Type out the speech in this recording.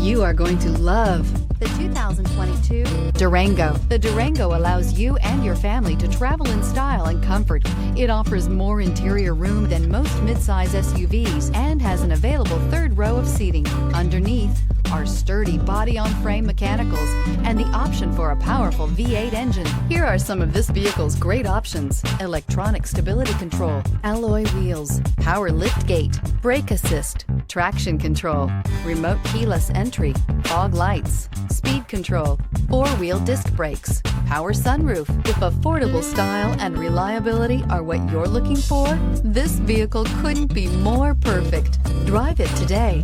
You are going to love the 2022 Durango. The Durango allows you and your family to travel in style and comfort. It offers more interior room than most midsize SUVs and has an available third row of seating. Underneath are sturdy body-on-frame mechanicals and the option for a powerful V8 engine. Here are some of this vehicle's great options: electronic stability control, alloy wheels, power liftgate, brake assist, traction control, remote keyless entry, fog lights, speed control, four-wheel disc brakes, power sunroof. If affordable style and reliability are what you're looking for, this vehicle couldn't be more perfect. Drive it today.